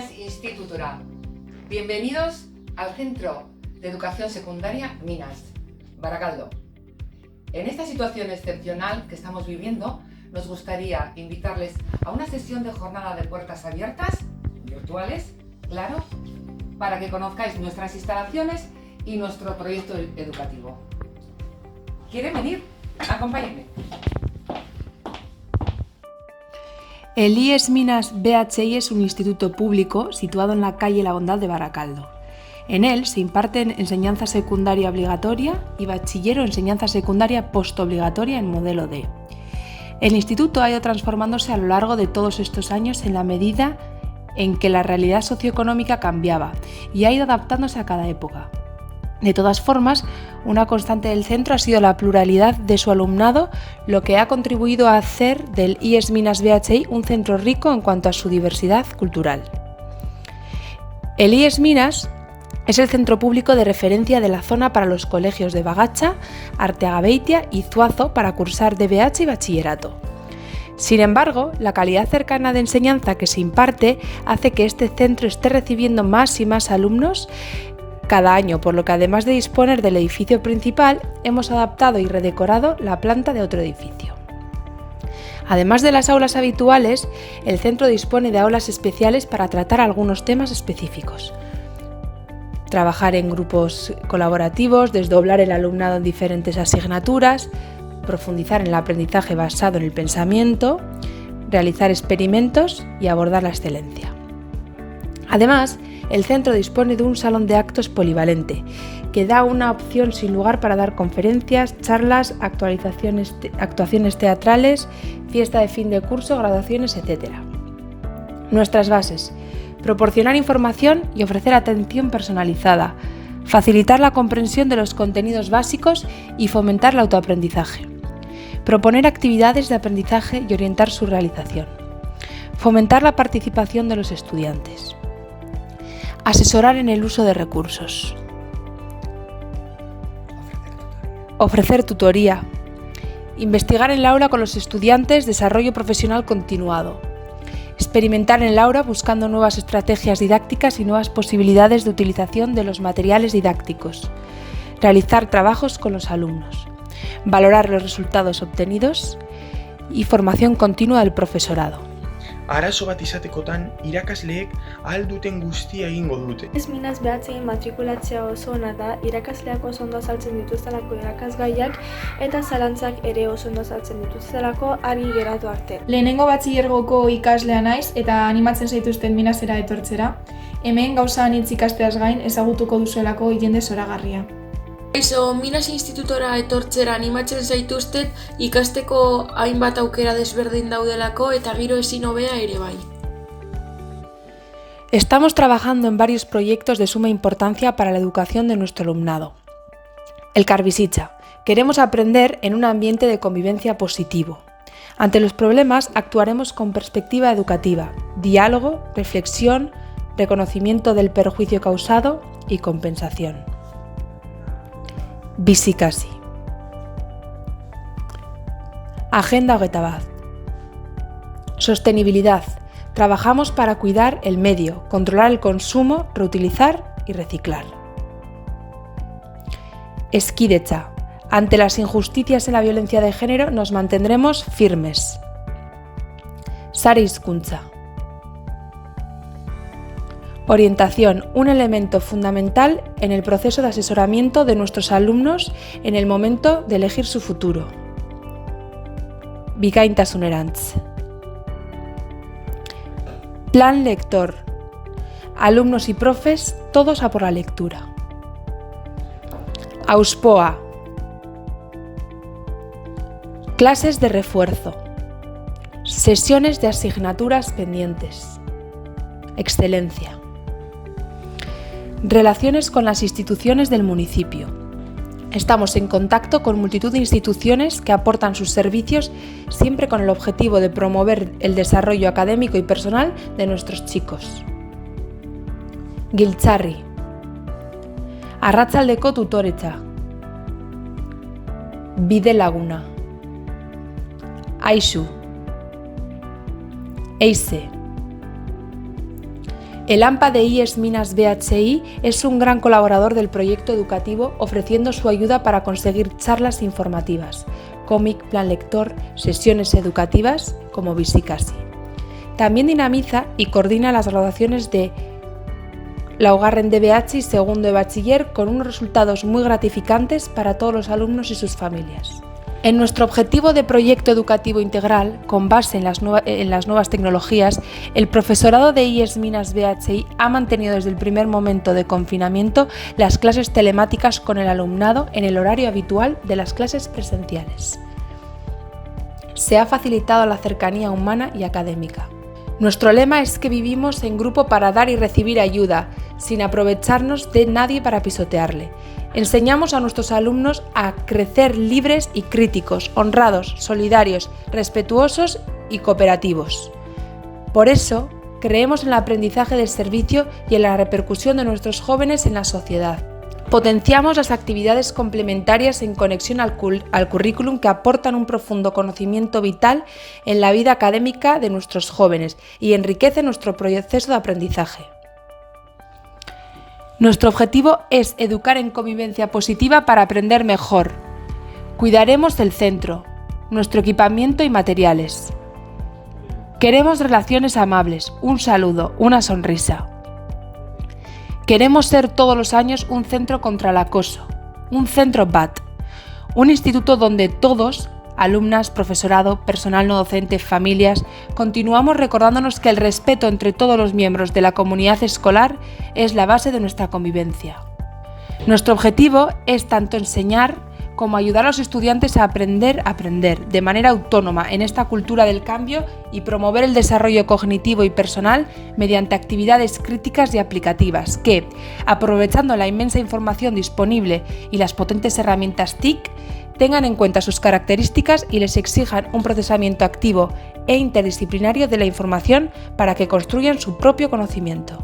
Minas Institutora. Bienvenidos al Centro de Educación Secundaria Minas, Barakaldo. En esta situación excepcional que estamos viviendo, nos gustaría invitarles a una sesión de jornada de puertas abiertas, virtuales, claro, para que conozcáis nuestras instalaciones y nuestro proyecto educativo. ¿Quieren venir? Acompáñenme. El IES Minas BHI es un instituto público situado en la calle La Bondad de Barakaldo. En él se imparten enseñanza secundaria obligatoria y bachiller o enseñanza secundaria postobligatoria en modelo D. El instituto ha ido transformándose a lo largo de todos estos años en la medida en que la realidad socioeconómica cambiaba y ha ido adaptándose a cada época. De todas formas, una constante del centro ha sido la pluralidad de su alumnado, lo que ha contribuido a hacer del IES Minas BHI un centro rico en cuanto a su diversidad cultural. El IES Minas es el centro público de referencia de la zona para los colegios de Bagatxa, Arteagabeitia y Zuazo para cursar DBH y bachillerato. Sin embargo, la calidad cercana de enseñanza que se imparte hace que este centro esté recibiendo más y más alumnos cada año, por lo que además de disponer del edificio principal, hemos adaptado y redecorado la planta de otro edificio. Además de las aulas habituales, el centro dispone de aulas especiales para tratar algunos temas específicos. Trabajar en grupos colaborativos, desdoblar el alumnado en diferentes asignaturas, profundizar en el aprendizaje basado en el pensamiento, realizar experimentos y abordar la excelencia. Además, el centro dispone de un salón de actos polivalente, que da una opción sin lugar para dar conferencias, charlas, actuaciones teatrales, fiesta de fin de curso, graduaciones, etc. Nuestras bases: proporcionar información y ofrecer atención personalizada, facilitar la comprensión de los contenidos básicos y fomentar el autoaprendizaje, proponer actividades de aprendizaje y orientar su realización, fomentar la participación de los estudiantes, asesorar en el uso de recursos, ofrecer tutoría, investigar en el aula con los estudiantes, desarrollo profesional continuado, experimentar en el aula buscando nuevas estrategias didácticas y nuevas posibilidades de utilización de los materiales didácticos, realizar trabajos con los alumnos, valorar los resultados obtenidos y formación continua del profesorado. Arazo bat izatekotan irakasleek ahal duten guztia egingo dute. IES Minas BHI matrikulatzea oso ona da, irakasleak oso ondo azaltzen dituztelako irakasgaiak eta zalantzak ere oso ondo azaltzen dituztelako argi geratu arte. Lehenengo batxilergoko ikaslea naiz eta animatzen zaituzten Minasera etortzera. Hemen gauza anitz ikasteaz gain ezagutuko duzuelako jende zoragarria. Eso, Minas Institutora etortzera animatzen zaituztet ikasteko hainbat aukera desberdin daudelako eta giro ezin hobea ere bai. Estamos trabajando en varios proyectos de suma importancia para la educación de nuestro alumnado. Elkarbizitza. Queremos aprender en un ambiente de convivencia positivo. Ante los problemas actuaremos con perspectiva educativa, diálogo, reflexión, reconocimiento del perjuicio causado y compensación. Bizikasi. Agenda 21. Sostenibilidad. Trabajamos para cuidar el medio, controlar el consumo, reutilizar y reciclar. Hezkidetza. Ante las injusticias en la violencia de género nos mantendremos firmes. Sare hizkuntza. Orientación, un elemento fundamental en el proceso de asesoramiento de nuestros alumnos en el momento de elegir su futuro. Bikaintasunerantz. Plan lector. Alumnos y profes, todos a por la lectura. Auspoa. Clases de refuerzo. Sesiones de asignaturas pendientes. Excelencia. Relaciones con las instituciones del municipio. Estamos en contacto con multitud de instituciones que aportan sus servicios siempre con el objetivo de promover el desarrollo académico y personal de nuestros chicos. Giltzarri. Arratsaldeko tutoretza. Bidelaguna. Aixu. Eize. El AMPA de IES Minas BHI es un gran colaborador del proyecto educativo, ofreciendo su ayuda para conseguir charlas informativas, cómic, plan lector, sesiones educativas como Visicasi. También dinamiza y coordina las graduaciones de Laugarren DBH y segundo de bachiller con unos resultados muy gratificantes para todos los alumnos y sus familias. En nuestro objetivo de proyecto educativo integral, con base en las nuevas tecnologías, el profesorado de IES Minas BHI ha mantenido desde el primer momento de confinamiento las clases telemáticas con el alumnado en el horario habitual de las clases presenciales. Se ha facilitado la cercanía humana y académica. Nuestro lema es que vivimos en grupo para dar y recibir ayuda, sin aprovecharnos de nadie para pisotearle. Enseñamos a nuestros alumnos a crecer libres y críticos, honrados, solidarios, respetuosos y cooperativos. Por eso, creemos en el aprendizaje del servicio y en la repercusión de nuestros jóvenes en la sociedad. Potenciamos las actividades complementarias en conexión al currículum que aportan un profundo conocimiento vital en la vida académica de nuestros jóvenes y enriquecen nuestro proceso de aprendizaje. Nuestro objetivo es educar en convivencia positiva para aprender mejor. Cuidaremos el centro, nuestro equipamiento y materiales. Queremos relaciones amables, un saludo, una sonrisa. Queremos ser todos los años un centro contra el acoso, un centro BAT, un instituto donde todos, alumnas, profesorado, personal no docente, familias, continuamos recordándonos que el respeto entre todos los miembros de la comunidad escolar es la base de nuestra convivencia. Nuestro objetivo es tanto enseñar como ayudar a los estudiantes a aprender de manera autónoma en esta cultura del cambio y promover el desarrollo cognitivo y personal mediante actividades críticas y aplicativas que, aprovechando la inmensa información disponible y las potentes herramientas TIC, tengan en cuenta sus características y les exijan un procesamiento activo e interdisciplinario de la información para que construyan su propio conocimiento.